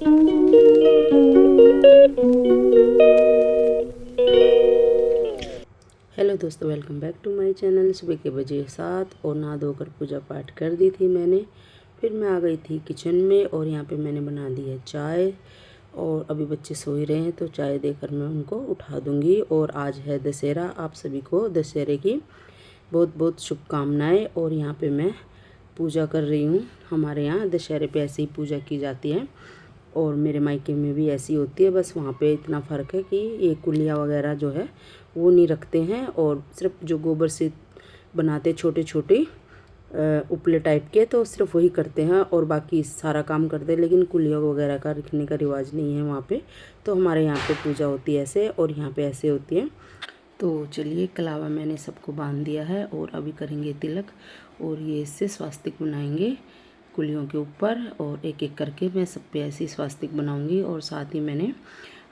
Hello दोस्तों, welcome back to my channel. सुबह के बजे 7 और नहा धोकर पूजा पाठ कर दी थी मैंने। फिर मैं आ गई थी किचन में और यहाँ पे मैंने बना दी है चाय। और अभी बच्चे सो ही रहे हैं तो चाय देकर मैं उनको उठा दूँगी। और आज है दशहरा, आप सभी को दशहरे की बहुत बहुत शुभकामनाएँ। और यहाँ पे मैं पूजा कर रही हूँ। हमारे यहाँ दशहरे पे ऐसे ही पूजा की जाती है और मेरे मायके में भी ऐसी होती है। बस वहाँ पे इतना फ़र्क है कि ये कुलिया वगैरह जो है वो नहीं रखते हैं और सिर्फ जो गोबर से बनाते छोटे छोटे उपले टाइप के, तो सिर्फ वही करते हैं और बाकी सारा काम करते हैं। लेकिन कुलिया वगैरह का रखने का रिवाज नहीं है वहाँ पे। तो हमारे यहाँ पे पूजा होती है ऐसे और यहाँ पे ऐसे होती है। तो चलिए, कलावा मैंने सबको बांध दिया है और अभी करेंगे तिलक। और ये इससे स्वास्तिक बनाएंगे कुलियों के ऊपर और एक एक करके मैं सब पे ऐसी स्वास्तिक बनाऊंगी। और साथ ही मैंने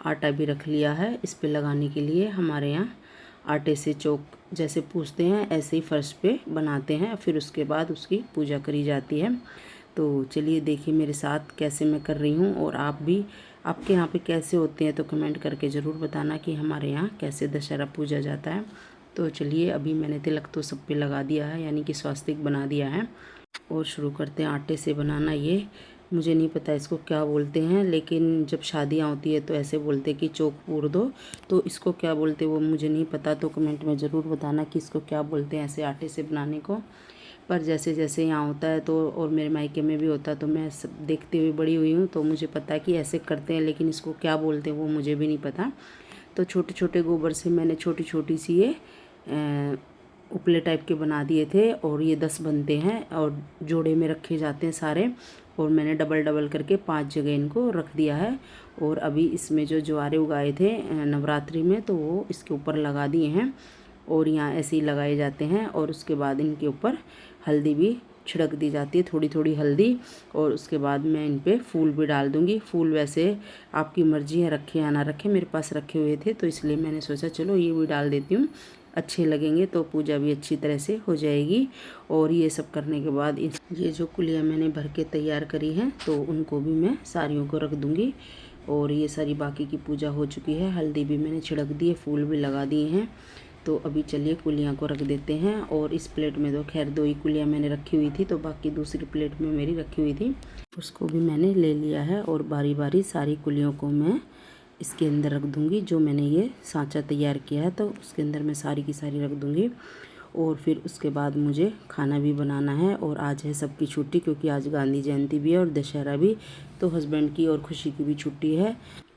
आटा भी रख लिया है इस पे लगाने के लिए। हमारे यहाँ आटे से चौक जैसे पूछते हैं ऐसे ही फर्श पे बनाते हैं, फिर उसके बाद उसकी पूजा करी जाती है। तो चलिए देखिए मेरे साथ कैसे मैं कर रही हूँ। और आप भी, आपके यहाँ पे कैसे होते हैं तो कमेंट करके ज़रूर बताना कि हमारे यहाँ कैसे दशहरा पूजा जाता है। तो चलिए, अभी मैंने तिलक तो सब पे लगा दिया है, यानी कि स्वास्तिक बना दिया है। और शुरू करते हैं आटे से बनाना। ये मुझे नहीं पता इसको क्या बोलते हैं, लेकिन जब शादियाँ होती है तो ऐसे बोलते हैं कि चौक पूर दो। तो इसको क्या बोलते हैं वो मुझे नहीं पता, तो कमेंट में ज़रूर बताना कि इसको क्या बोलते हैं ऐसे आटे से बनाने को। पर जैसे जैसे यहाँ होता है तो, और मेरे मायके में भी होता है, तो मैं सब देखते हुए बड़ी हुई हूँ तो मुझे पता है कि ऐसे करते हैं, लेकिन इसको क्या बोलते हैं वो मुझे भी नहीं पता। तो छोटे छोटे गोबर से मैंने छोटी छोटी सी ये उपले टाइप के बना दिए थे। और ये 10 बनते हैं और जोड़े में रखे जाते हैं सारे। और मैंने डबल डबल करके 5 जगह इनको रख दिया है। और अभी इसमें जो ज्वारे उगाए थे नवरात्रि में, तो वो इसके ऊपर लगा दिए हैं। और यहाँ ऐसे ही लगाए जाते हैं। और उसके बाद इनके ऊपर हल्दी भी छिड़क दी जाती है, थोड़ी थोड़ी हल्दी। और उसके बाद मैं इन पे फूल भी डाल दूँगी। फूल वैसे आपकी मर्ज़ी है रखे या ना रखे, मेरे पास रखे हुए थे तो इसलिए मैंने सोचा चलो ये भी डाल देती हूँ, अच्छे लगेंगे तो पूजा भी अच्छी तरह से हो जाएगी। और ये सब करने के बाद ये जो कुलियाँ मैंने भर के तैयार करी हैं तो उनको भी मैं सारियों को रख दूँगी। और ये सारी बाकी की पूजा हो चुकी है, हल्दी भी मैंने छिड़क दी है, फूल भी लगा दिए हैं। तो अभी चलिए कुलियाँ को रख देते हैं। और इस प्लेट में तो खैर 2 ही कुलियाँ मैंने रखी हुई थी, तो बाकी दूसरी प्लेट में मेरी रखी हुई थी, उसको भी मैंने ले लिया है। और बारी बारी सारी कुलियों को मैं इसके अंदर रख दूँगी। जो मैंने ये सांचा तैयार किया है तो उसके अंदर मैं सारी की सारी रख दूँगी। और फिर उसके बाद मुझे खाना भी बनाना है। और आज है सबकी छुट्टी, क्योंकि आज गांधी जयंती भी है और दशहरा भी, तो हस्बैंड की और खुशी की भी छुट्टी है।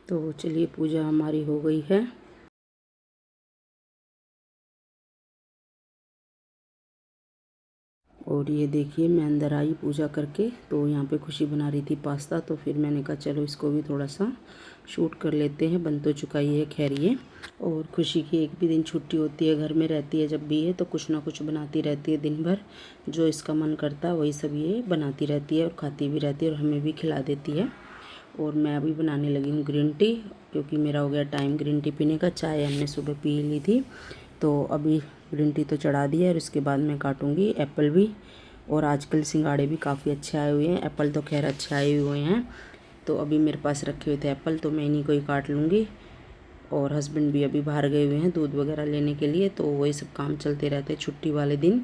तो चलिए, पूजा हमारी हो गई है। और ये देखिए मैं अंदर आई पूजा करके, तो यहाँ पे खुशी बना रही थी पास्ता, तो फिर मैंने कहा चलो इसको भी थोड़ा सा शूट कर लेते हैं। बन तो चुका ही है खैर ये। और खुशी की एक भी दिन छुट्टी होती है, घर में रहती है जब भी है, तो कुछ ना कुछ बनाती रहती है दिन भर। जो इसका मन करता है वही सब ये बनाती रहती है और खाती भी रहती है और हमें भी खिला देती है। और मैं अभी बनाने लगी हूँ ग्रीन टी, क्योंकि मेरा हो गया टाइम ग्रीन टी पीने का। चाय हमने सुबह पी ली थी, तो अभी ग्रीन टी तो चढ़ा दी है। और उसके बाद मैं काटूँगी एप्पल भी। और आजकल सिंगाड़े भी काफ़ी अच्छे आए हुए हैं, एप्पल तो खैर अच्छे आए हुए हैं। तो अभी मेरे पास रखे हुए थे एप्पल, तो मैं इन्हीं को ही काट लूँगी। और हस्बैंड भी अभी बाहर गए हुए हैं दूध वगैरह लेने के लिए, तो वही सब काम चलते रहते हैं छुट्टी वाले दिन।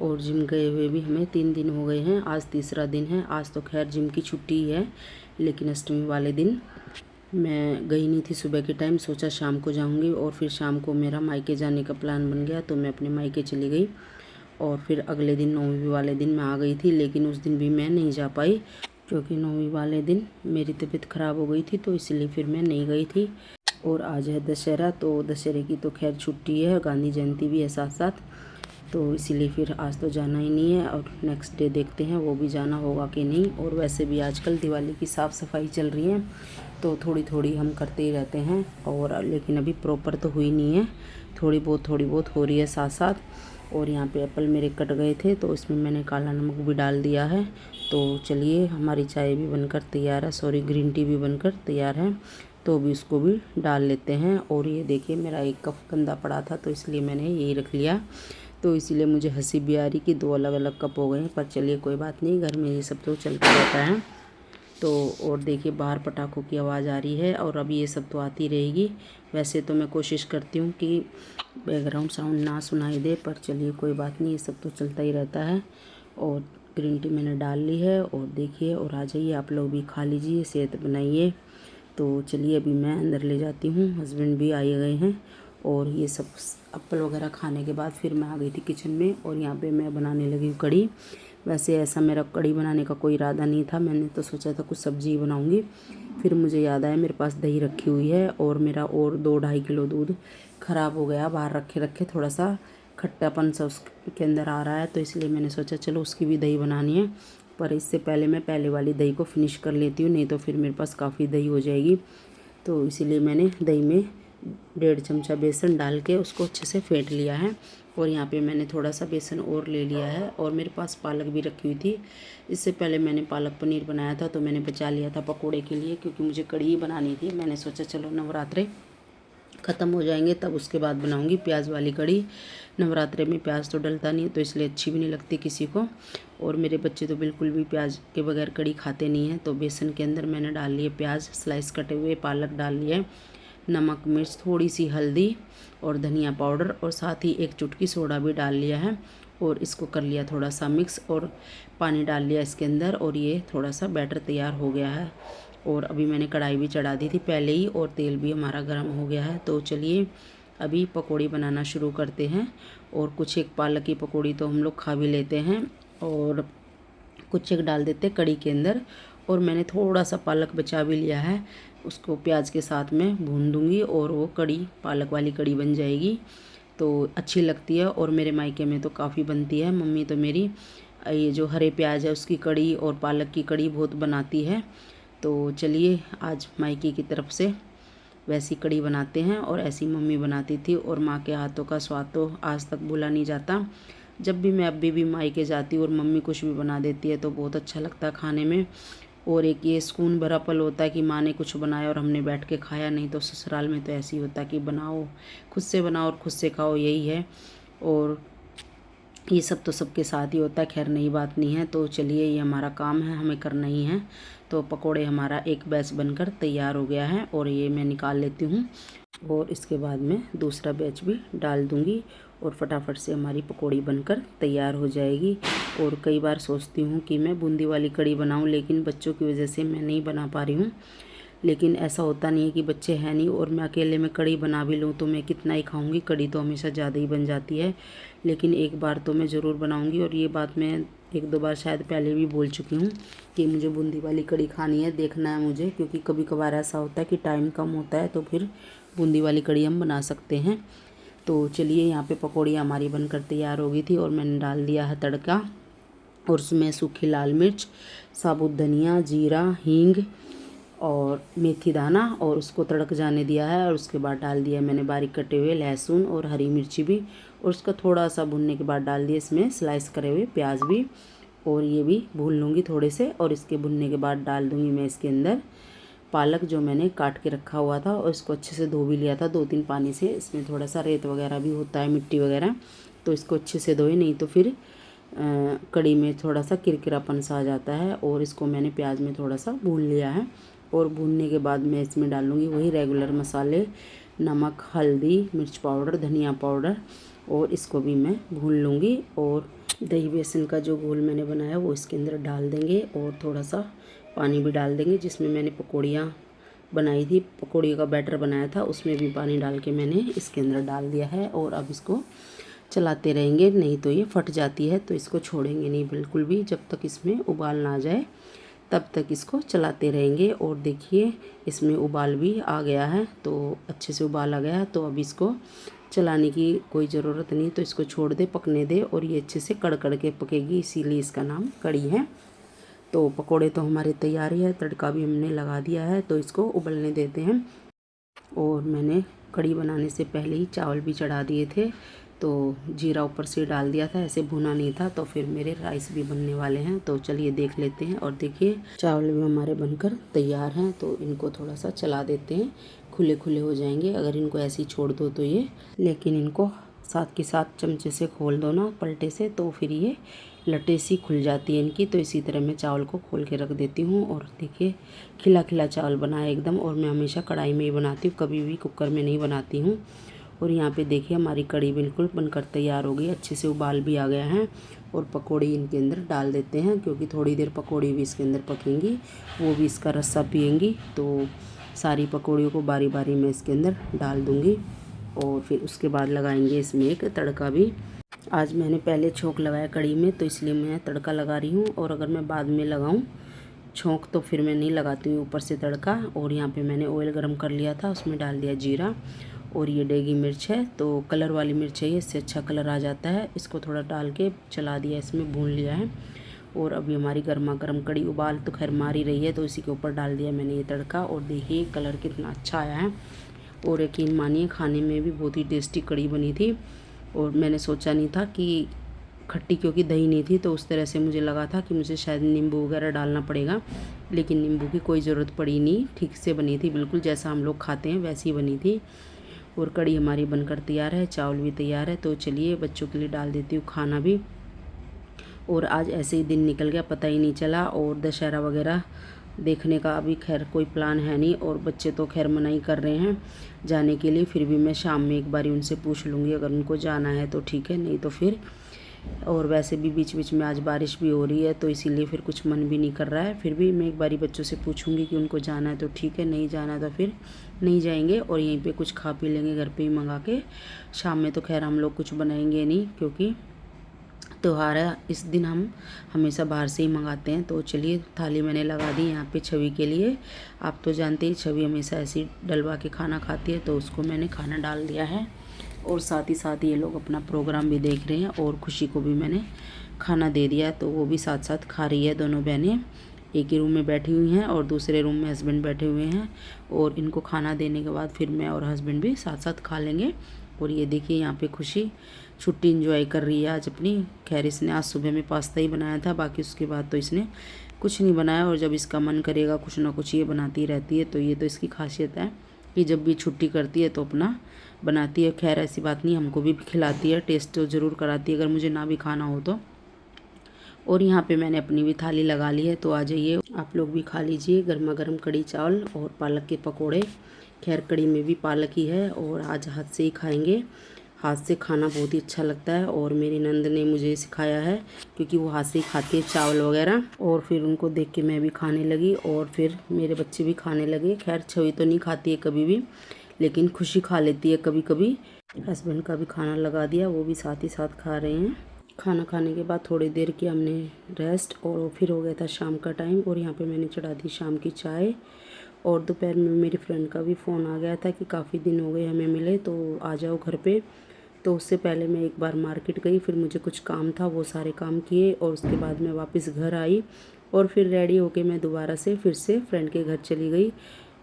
और जिम गए हुए भी हमें 3 दिन हो गए हैं, आज तीसरा दिन है। आज तो खैर जिम की छुट्टी है, लेकिन अष्टमी वाले दिन मैं गई नहीं थी सुबह के टाइम, सोचा शाम को जाऊंगी। और फिर शाम को मेरा मायके जाने का प्लान बन गया, तो मैं अपने मायके चली गई। और फिर अगले दिन 9वीं वाले दिन मैं आ गई थी, लेकिन उस दिन भी मैं नहीं जा पाई, क्योंकि 9वीं वाले दिन मेरी तबीयत ख़राब हो गई थी, तो इसलिए फिर मैं नहीं गई थी। और आज है दशहरा, तो दशहरे की तो खैर छुट्टी है, गांधी जयंती भी है साथ साथ, तो इसीलिए फिर आज तो जाना ही नहीं है। और नेक्स्ट डे देखते हैं वो भी जाना होगा कि नहीं। और वैसे भी आजकल दिवाली की साफ़ सफाई चल रही है, तो थोड़ी थोड़ी हम करते ही रहते हैं। और लेकिन अभी प्रॉपर तो हुई नहीं है, थोड़ी बहुत हो रही है साथ साथ। और यहाँ पे एप्पल मेरे कट गए थे, तो इसमें मैंने काला नमक भी डाल दिया है। तो चलिए, हमारी चाय भी बनकर तैयार है, सॉरी ग्रीन टी भी बनकर तैयार है, तो अभी उसको भी डाल लेते हैं। और ये देखिए मेरा एक कप गंदा पड़ा था, तो इसलिए मैंने यही रख लिया। तो इसीलिए मुझे हंसी भी आ रही कि 2 अलग अलग कप हो गए हैं, पर चलिए कोई बात नहीं, घर में ये सब तो चलता रहता है। तो और देखिए बाहर पटाखों की आवाज़ आ रही है और अभी ये सब तो आती रहेगी। वैसे तो मैं कोशिश करती हूँ कि बैकग्राउंड साउंड ना सुनाई दे, पर चलिए कोई बात नहीं, ये सब तो चलता ही रहता है। और ग्रीन टी मैंने डाल ली है और देखिए, और आ जाइए आप लोग भी खा लीजिए, सेहत बनाइए। तो चलिए अभी मैं अंदर ले जाती हूँ, हस्बैंड भी आए गए हैं। और ये सब एप्पल वगैरह खाने के बाद फिर मैं आ गई थी किचन में और यहाँ पे मैं बनाने लगी हूँ कढ़ी। वैसे ऐसा मेरा कढ़ी बनाने का कोई इरादा नहीं था, मैंने तो सोचा था कुछ सब्ज़ी बनाऊँगी। फिर मुझे याद आया मेरे पास दही रखी हुई है और मेरा और 2-2.5 किलो दूध ख़राब हो गया, बाहर रखे रखे थोड़ा सा खट्टापन सा उसके अंदर आ रहा है, तो इसलिए मैंने सोचा चलो उसकी भी दही बनानी है। पर इससे पहले मैं पहले वाली दही को फिनिश कर लेती हूँ, नहीं तो फिर मेरे पास काफ़ी दही हो जाएगी। तो इसीलिए मैंने दही में 1.5 चमचा बेसन डाल के उसको अच्छे से फेंट लिया है। और यहाँ पे मैंने थोड़ा सा बेसन और ले लिया है और मेरे पास पालक भी रखी हुई थी। इससे पहले मैंने पालक पनीर बनाया था तो मैंने बचा लिया था पकोड़े के लिए, क्योंकि मुझे कढ़ी बनानी थी। मैंने सोचा चलो नवरात्रे ख़त्म हो जाएंगे तब उसके बाद बनाऊंगी प्याज वाली कढ़ी। नवरात्रे में प्याज तो डलता नहीं है तो इसलिए अच्छी भी नहीं लगती किसी को, और मेरे बच्चे तो बिल्कुल भी प्याज के बगैर कढ़ी खाते नहीं हैं। तो बेसन के अंदर मैंने डाल लिए प्याज स्लाइस कटे हुए, पालक डाल लिए, नमक मिर्च थोड़ी सी हल्दी और धनिया पाउडर और साथ ही 1 चुटकी सोडा भी डाल लिया है। और इसको कर लिया थोड़ा सा मिक्स और पानी डाल लिया इसके अंदर, और ये थोड़ा सा बैटर तैयार हो गया है। और अभी मैंने कढ़ाई भी चढ़ा दी थी पहले ही और तेल भी हमारा गर्म हो गया है। तो चलिए अभी पकौड़ी बनाना शुरू करते हैं। और कुछ एक पालक की पकौड़ी तो हम लोग खा भी लेते हैं और कुछ एक डाल देते हैं कढ़ी के अंदर। और मैंने थोड़ा सा पालक बचा भी लिया है, उसको प्याज के साथ में भून दूंगी और वो कढ़ी पालक वाली कढ़ी बन जाएगी। तो अच्छी लगती है और मेरे मायके में तो काफ़ी बनती है। मम्मी तो मेरी ये जो हरे प्याज है उसकी कढ़ी और पालक की कढ़ी बहुत बनाती है। तो चलिए आज मायके की तरफ से वैसी कढ़ी बनाते हैं, और ऐसी मम्मी बनाती थी और माँ के हाथों का स्वाद तो आज तक भूला नहीं जाता। जब भी मैं अभी भी मायके जाती हूँ और मम्मी कुछ भी बना देती है तो बहुत अच्छा लगता है खाने में। और एक ये सुकून भरा पल होता है कि माँ ने कुछ बनाया और हमने बैठ के खाया। नहीं तो ससुराल में तो ऐसे ही होता है कि बनाओ खुद से, बनाओ और खुद से खाओ, यही है। और ये सब तो सबके साथ ही होता है, खैर नई बात नहीं है। तो चलिए ये हमारा काम है, हमें करना ही है। तो पकोड़े हमारा एक बैच बनकर तैयार हो गया है और ये मैं निकाल लेती हूँ और इसके बाद में दूसरा बैच भी डाल दूँगी और फटाफट से हमारी पकौड़ी बनकर तैयार हो जाएगी। और कई बार सोचती हूँ कि मैं बूंदी वाली कढ़ी बनाऊँ, लेकिन बच्चों की वजह से मैं नहीं बना पा रही हूँ। लेकिन ऐसा होता नहीं है कि बच्चे हैं नहीं, और मैं अकेले में कढ़ी बना भी लूँ तो मैं कितना ही खाऊंगी, कढ़ी तो हमेशा ज़्यादा ही बन जाती है। लेकिन एक बार तो मैं ज़रूर बनाऊंगी, और ये बात मैं 1-2 बार शायद पहले भी बोल चुकी हूँ कि मुझे बूंदी वाली कढ़ी खानी है, देखना है मुझे। क्योंकि कभी कभार ऐसा होता है कि टाइम कम होता है तो फिर बूंदी वाली कढ़ी हम बना सकते हैं। तो चलिए यहाँ पे पकौड़ी हमारी बनकर तैयार हो गई थी और मैंने डाल दिया है तड़का, और उसमें सूखी लाल मिर्च, साबुत धनिया, जीरा, हींग और मेथी दाना, और उसको तड़क जाने दिया है। और उसके बाद डाल दिया मैंने बारीक कटे हुए लहसुन और हरी मिर्ची भी, और उसका थोड़ा सा भुनने के बाद डाल दिया इसमें स्लाइस करे हुए प्याज भी, और ये भी भून लूँगी थोड़े से। और इसके भुनने के बाद डाल दूँगी मैं इसके अंदर पालक जो मैंने काट के रखा हुआ था, और इसको अच्छे से धो भी लिया था 2-3 पानी से। इसमें थोड़ा सा रेत वगैरह भी होता है, मिट्टी वगैरह, तो इसको अच्छे से धोए, नहीं तो फिर कढ़ी में थोड़ा सा किरकिरापन सा आ जाता है। और इसको मैंने प्याज में थोड़ा सा भून लिया है, और भूनने के बाद मैं इसमें डालूँगी वही रेगुलर मसाले, नमक, हल्दी, मिर्च पाउडर, धनिया पाउडर, और इसको भी मैं भून लूँगी। और दही बेसन का जो घोल मैंने बनाया वो इसके अंदर डाल देंगे, और थोड़ा सा पानी भी डाल देंगे जिसमें मैंने पकौड़ियाँ बनाई थी, पकौड़ियों का बैटर बनाया था, उसमें भी पानी डाल के मैंने इसके अंदर डाल दिया है। और अब इसको चलाते रहेंगे, नहीं तो ये फट जाती है। तो इसको छोड़ेंगे नहीं बिल्कुल भी, जब तक इसमें उबाल ना आ जाए तब तक इसको चलाते रहेंगे। और देखिए इसमें उबाल भी आ गया है, तो अच्छे से उबाल आ गया है। तो अब इसको चलाने की कोई ज़रूरत नहीं, तो इसको छोड़ दे, पकने दे, और ये अच्छे से कड़ के पकेगी, इसीलिए इसका नाम कढ़ी है। तो पकोड़े तो हमारे तैयार ही है, तड़का भी हमने लगा दिया है, तो इसको उबलने देते हैं। और मैंने कढ़ी बनाने से पहले ही चावल भी चढ़ा दिए थे, तो जीरा ऊपर से डाल दिया था, ऐसे भुना नहीं था। तो फिर मेरे राइस भी बनने वाले हैं, तो चलिए देख लेते हैं। और देखिए चावल भी हमारे बनकर तैयार हैं, तो इनको थोड़ा सा चला देते हैं, खुले खुले हो जाएंगे अगर इनको ऐसे ही छोड़ दो तो ये। लेकिन इनको साथ के साथ चमचे से खोल दो ना पलटे से, तो फिर ये लटे सी खुल जाती है इनकी। तो इसी तरह मैं चावल को खोल के रख देती हूँ। और देखिए खिला खिला चावल बना है एकदम। और मैं हमेशा कढ़ाई में ही बनाती हूँ, कभी भी कुकर में नहीं बनाती हूँ। और यहाँ पे देखिए हमारी कढ़ी बिल्कुल बनकर तैयार हो गई, अच्छे से उबाल भी आ गया है। और पकौड़ी इनके अंदर डाल देते हैं, क्योंकि थोड़ी देर पकौड़ी भी इसके अंदर पकेंगी, वो भी इसका रस्सा पिएंगी। तो सारी पकौड़ियों को बारी बारी में इसके अंदर डाल दूँगी। और फिर उसके बाद लगाएंगे इसमें एक तड़का भी। आज मैंने पहले छोंक लगाया कढ़ी में, तो इसलिए मैं तड़का लगा रही हूँ। और अगर मैं बाद में लगाऊँ छोंक तो फिर मैं नहीं लगाती हूँ ऊपर से तड़का। और यहाँ पे मैंने ऑयल गरम कर लिया था, उसमें डाल दिया जीरा। और ये डेगी मिर्च है, तो कलर वाली मिर्च है, इससे अच्छा कलर आ जाता है। इसको थोड़ा डाल के चला दिया, इसमें भून लिया है। और अभी हमारी गर्मा गर्म कढ़ी उबाल तो खैर मार ही रही है, तो इसी के ऊपर डाल दिया मैंने ये तड़का। और देखिए कलर कितना अच्छा आया है। और यकीन मानिए खाने में भी बहुत ही टेस्टी कढ़ी बनी थी। और मैंने सोचा नहीं था कि खट्टी, क्योंकि दही नहीं थी, तो उस तरह से मुझे लगा था कि मुझे शायद नींबू वगैरह डालना पड़ेगा, लेकिन नींबू की कोई ज़रूरत पड़ी नहीं। ठीक से बनी थी, बिल्कुल जैसा हम लोग खाते हैं वैसी बनी थी। और कढ़ी हमारी बनकर तैयार है, चावल भी तैयार है। तो चलिए बच्चों के लिए डाल देती हूँ खाना भी। और आज ऐसे ही दिन निकल गया, पता ही नहीं चला। और दशहरा वगैरह देखने का अभी खैर कोई प्लान है नहीं। और बच्चे तो खैर मना कर रहे हैं जाने के लिए, फिर भी मैं शाम में एक बारी उनसे पूछ लूँगी, अगर उनको जाना है तो ठीक है, नहीं तो फिर। और वैसे भी बीच बीच में आज बारिश भी हो रही है, तो इसीलिए फिर कुछ मन भी नहीं कर रहा है। फिर भी मैं एक बारी बच्चों से पूछूंगी कि उनको जाना है तो ठीक है, नहीं जाना है तो फिर नहीं जाएंगे। और यहीं पे कुछ खा पी लेंगे घर पे ही मंगा के। शाम में तो खैर हम लोग कुछ बनाएंगे नहीं, क्योंकि त्योहार है, इस दिन हम हमेशा बाहर से ही मंगाते हैं। तो चलिए थाली मैंने लगा दी यहाँ पे छवि के लिए। आप तो जानते ही छवि हमेशा ऐसी डलवा के खाना खाती है, तो उसको मैंने खाना डाल दिया है। और साथ ही साथ ये लोग अपना प्रोग्राम भी देख रहे हैं। और खुशी को भी मैंने खाना दे दिया, तो वो भी साथ साथ खा रही है। दोनों बहनें एक ही रूम में बैठी हुई हैं और दूसरे रूम में हस्बैंड बैठे हुए हैं। और इनको खाना देने के बाद फिर मैं और हस्बैंड भी साथ साथ खा लेंगे। और ये देखिए यहाँ पे खुशी छुट्टी एंजॉय कर रही है आज अपनी। खैर इसने आज सुबह में पास्ता ही बनाया था, बाकी उसके बाद तो इसने कुछ नहीं बनाया। और जब इसका मन करेगा कुछ ना कुछ ये बनाती रहती है। तो ये तो इसकी खासियत है कि जब भी छुट्टी करती है तो अपना बनाती है। खैर ऐसी बात नहीं, हमको भी खिलाती है, टेस्ट तो ज़रूर कराती है अगर मुझे ना भी खाना हो तो। और यहाँ पे मैंने अपनी भी थाली लगा ली है, तो आ जाइए आप लोग भी खा लीजिए गर्मा गर्म कढ़ी चावल और पालक के पकोड़े। खैर कढ़ी में भी पालक ही है और आज हाथ से ही खाएंगे। हाथ से खाना बहुत ही अच्छा लगता है। और मेरी नंद ने मुझे सिखाया है, क्योंकि वो हाथ से ही खाती है चावल वगैरह। और फिर उनको देख के मैं भी खाने लगी और फिर मेरे बच्चे भी खाने लगे। खैर छवि तो नहीं खाती है कभी भी, लेकिन खुशी खा लेती है कभी कभी। हस्बैंड का भी खाना लगा दिया, वो भी साथ ही साथ खा रहे हैं। खाना खाने के बाद थोड़ी देर की हमने रेस्ट, और फिर हो गया था शाम का टाइम। और यहाँ पे मैंने चढ़ा दी शाम की चाय। और दोपहर में मेरी फ्रेंड का भी फ़ोन आ गया था कि काफ़ी दिन हो गए हमें मिले, तो आ जाओ घर पे। तो उससे पहले मैं एक बार मार्केट गई, फिर मुझे कुछ काम था, वो सारे काम किए। और उसके बाद मैं वापस घर आई और फिर रेडी होके मैं दोबारा से फिर से फ्रेंड के घर चली गई।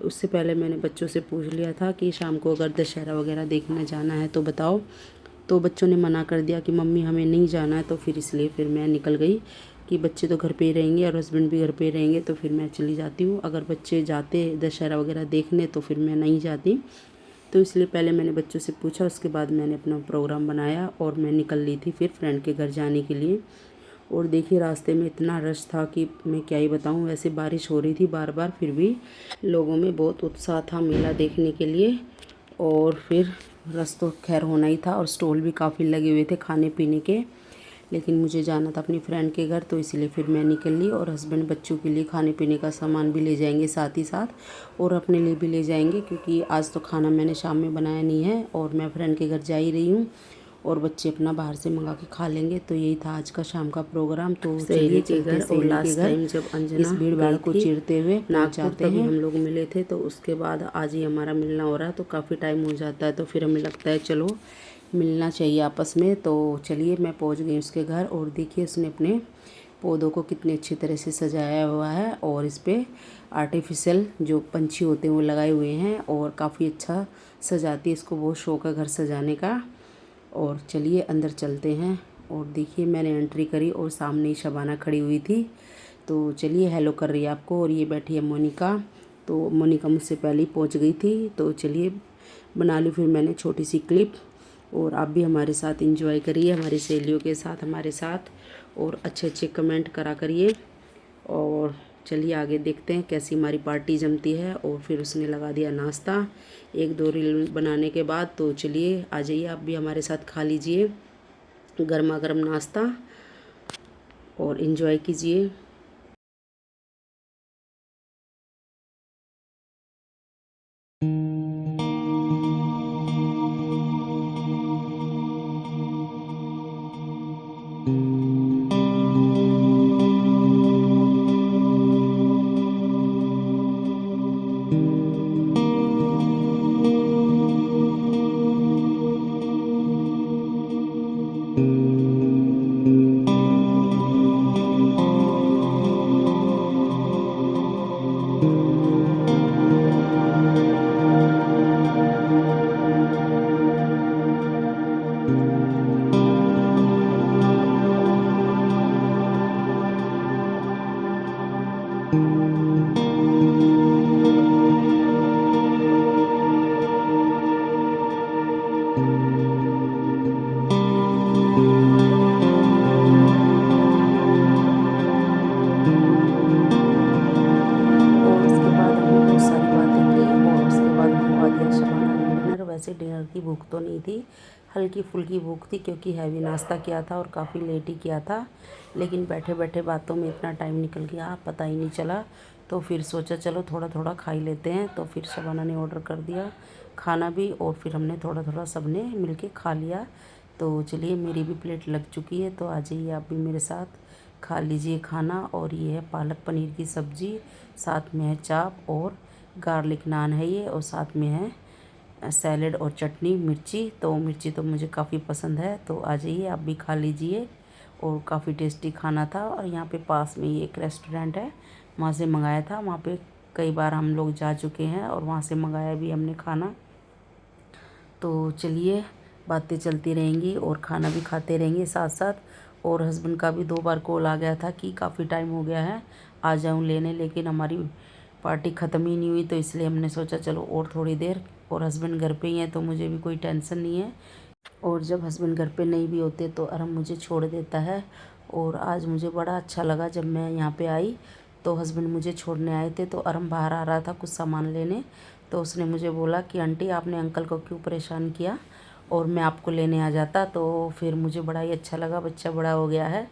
उससे पहले मैंने बच्चों से पूछ लिया था कि शाम को अगर दशहरा वगैरह देखने जाना है तो बताओ। तो बच्चों ने मना कर दिया कि मम्मी हमें नहीं जाना है। तो फिर इसलिए फिर मैं निकल गई कि बच्चे तो घर पे ही रहेंगे और हस्बैंड भी घर पे ही रहेंगे, तो फिर मैं चली जाती हूँ। अगर बच्चे जाते दशहरा वगैरह देखने तो फिर मैं नहीं जाती। तो इसलिए पहले मैंने बच्चों से पूछा, उसके बाद मैंने अपना प्रोग्राम बनाया और मैं निकल ली थी फिर फ्रेंड के घर जाने के लिए। और देखिए रास्ते में इतना रश था कि मैं क्या ही बताऊं। वैसे बारिश हो रही थी बार बार, फिर भी लोगों में बहुत उत्साह था मेला देखने के लिए। और फिर रस तो खैर होना ही था और स्टॉल भी काफ़ी लगे हुए थे खाने पीने के। लेकिन मुझे जाना था अपनी फ्रेंड के घर, तो इसीलिए फिर मैं निकल ली। और हस्बैंड बच्चों के लिए खाने पीने का सामान भी ले जाएंगे साथ ही साथ, और अपने लिए भी ले जाएंगे, क्योंकि आज तो खाना मैंने शाम में बनाया नहीं है और मैं फ्रेंड के घर जा ही रही हूँ। और बच्चे अपना बाहर से मंगा के खा लेंगे। तो यही था आज का शाम का प्रोग्राम। तो सहेली के घर, और लास्ट टाइम जब अंजना इस भीड़ भाड़ को चीरते हुए नागपुर तभी हम लोग मिले थे, तो उसके बाद आज ही हमारा मिलना हो रहा है। तो काफ़ी टाइम हो जाता है, तो फिर हमें लगता है चलो मिलना चाहिए आपस में। तो चलिए मैं पहुंच गई उसके घर। और देखिए उसने अपने पौधों को कितने अच्छी तरह से सजाया हुआ है, और इस पर आर्टिफिशियल जो पंछी होते हैं वो लगाए हुए हैं, और काफ़ी अच्छा सजाती है इसको, बहुत शौक है घर सजाने का। और चलिए अंदर चलते हैं। और देखिए मैंने एंट्री करी और सामने ही शबाना खड़ी हुई थी, तो चलिए हेलो कर रही है आपको। और ये बैठी है मोनिका, तो मोनिका मुझसे पहले ही पहुंच गई थी। तो चलिए बना ली फिर मैंने छोटी सी क्लिप। और आप भी हमारे साथ एंजॉय करिए, हमारी सहेलियों के साथ हमारे साथ। और अच्छे अच्छे कमेंट करा करिए। और चलिए आगे देखते हैं कैसी हमारी पार्टी जमती है। और फिर उसने लगा दिया नाश्ता 1-2 रील बनाने के बाद। तो चलिए आ जाइए आप भी हमारे साथ खा लीजिए गर्मा गर्म नाश्ता और इन्जॉय कीजिए। वैसे डिनर की भूख तो नहीं थी, हल्की फुल्की भूख थी क्योंकि हैवी नाश्ता किया था और काफ़ी लेट ही किया था। लेकिन बैठे बैठे बातों में इतना टाइम निकल गया पता ही नहीं चला। तो फिर सोचा चलो थोड़ा थोड़ा खा ही लेते हैं। तो फिर शबाना ने ऑर्डर कर दिया खाना भी और फिर हमने थोड़ा थोड़ा सब ने मिल के खा लिया। तो चलिए मेरी भी प्लेट लग चुकी है, तो आ जाइए आप भी मेरे साथ खा लीजिए खाना। और ये है पालक पनीर की सब्ज़ी, साथ में है चाप और गार्लिक नान है ये, और साथ में है सैलेड और चटनी मिर्ची। तो मिर्ची तो मुझे काफ़ी पसंद है, तो आ जाइए आप भी खा लीजिए। और काफ़ी टेस्टी खाना था। और यहाँ पे पास में ही एक रेस्टोरेंट है, वहाँ से मंगाया था। वहाँ पे कई बार हम लोग जा चुके हैं और वहाँ से मंगाया भी हमने खाना। तो चलिए बातें चलती रहेंगी और खाना भी खाते रहेंगे साथ साथ। और हस्बैंड का भी 2 बार कॉल आ गया था कि काफ़ी टाइम हो गया है आ जाऊँ लेने, लेकिन हमारी पार्टी ख़त्म ही नहीं हुई। तो इसलिए हमने सोचा चलो और थोड़ी देर। और हस्बैंड घर पे ही हैं तो मुझे भी कोई टेंशन नहीं है। और जब हस्बैंड घर पे नहीं भी होते तो अरम मुझे छोड़ देता है। और आज मुझे बड़ा अच्छा लगा जब मैं यहाँ पे आई तो हस्बैंड मुझे छोड़ने आए थे। तो अरम बाहर आ रहा था कुछ सामान लेने, तो उसने मुझे बोला कि आंटी आपने अंकल को क्यों परेशान किया और मैं आपको लेने आ जाता। तो फिर मुझे बड़ा ही अच्छा लगा, बच्चा बड़ा हो गया है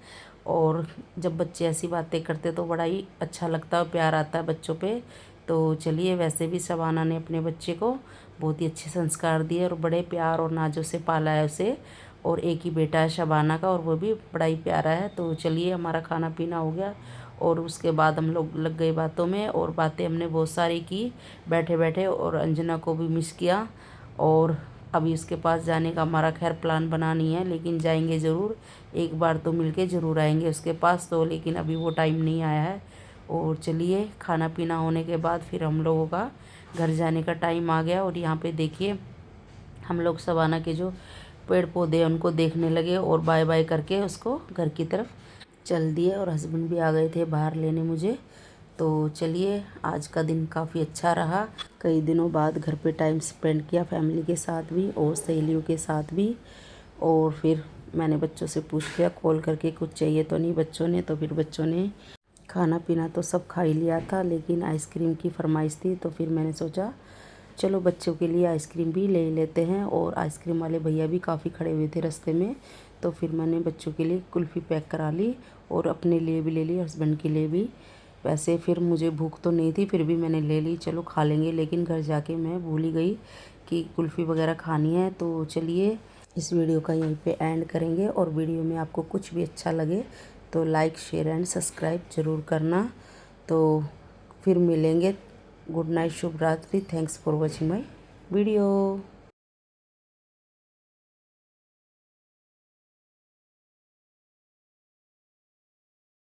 और जब बच्चे ऐसी बातें करते तो बड़ा ही अच्छा लगता है, प्यार आता है बच्चों पे। तो चलिए वैसे भी शबाना ने अपने बच्चे को बहुत ही अच्छे संस्कार दिए और बड़े प्यार और नाजों से पाला है उसे। और एक ही बेटा है शबाना का और वो भी बड़ा ही प्यारा है। तो चलिए हमारा खाना पीना हो गया और उसके बाद हम लोग लग गए बातों में। और बातें हमने बहुत सारी की बैठे बैठे, और अंजना को भी मिस किया। और अभी उसके पास जाने का हमारा खैर प्लान बना नहीं है, लेकिन जाएंगे ज़रूर, एक बार तो मिलके ज़रूर आएंगे उसके पास। तो लेकिन अभी वो टाइम नहीं आया है। और चलिए खाना पीना होने के बाद फिर हम लोगों का घर जाने का टाइम आ गया। और यहाँ पे देखिए हम लोग शबाना के जो पेड़ पौधे हैं उनको देखने लगे और बाय बाय करके उसको घर की तरफ चल दिए। और हस्बैंड भी आ गए थे बाहर लेने मुझे। तो चलिए आज का दिन काफ़ी अच्छा रहा, कई दिनों बाद घर पे टाइम स्पेंड किया फैमिली के साथ भी और सहेलियों के साथ भी। और फिर मैंने बच्चों से पूछ लिया कॉल करके कुछ चाहिए तो नहीं बच्चों ने, तो फिर बच्चों ने खाना पीना तो सब खा ही लिया था, लेकिन आइसक्रीम की फरमाइश थी। तो फिर मैंने सोचा चलो बच्चों के लिए आइसक्रीम भी ले लेते हैं। और आइसक्रीम वाले भैया भी काफ़ी खड़े हुए थे रास्ते में, तो फिर मैंने बच्चों के लिए कुल्फ़ी पैक करा ली और अपने लिए भी ले ली, हस्बैंड के लिए भी। वैसे फिर मुझे भूख तो नहीं थी, फिर भी मैंने ले ली, चलो खा लेंगे। लेकिन घर जाके मैं भूल ही गई कि कुल्फ़ी वगैरह खानी है। तो चलिए इस वीडियो का यहीं पे एंड करेंगे। और वीडियो में आपको कुछ भी अच्छा लगे तो लाइक शेयर एंड सब्सक्राइब ज़रूर करना। तो फिर मिलेंगे। गुड नाइट, शुभ रात्रि। Thanks for watching my video.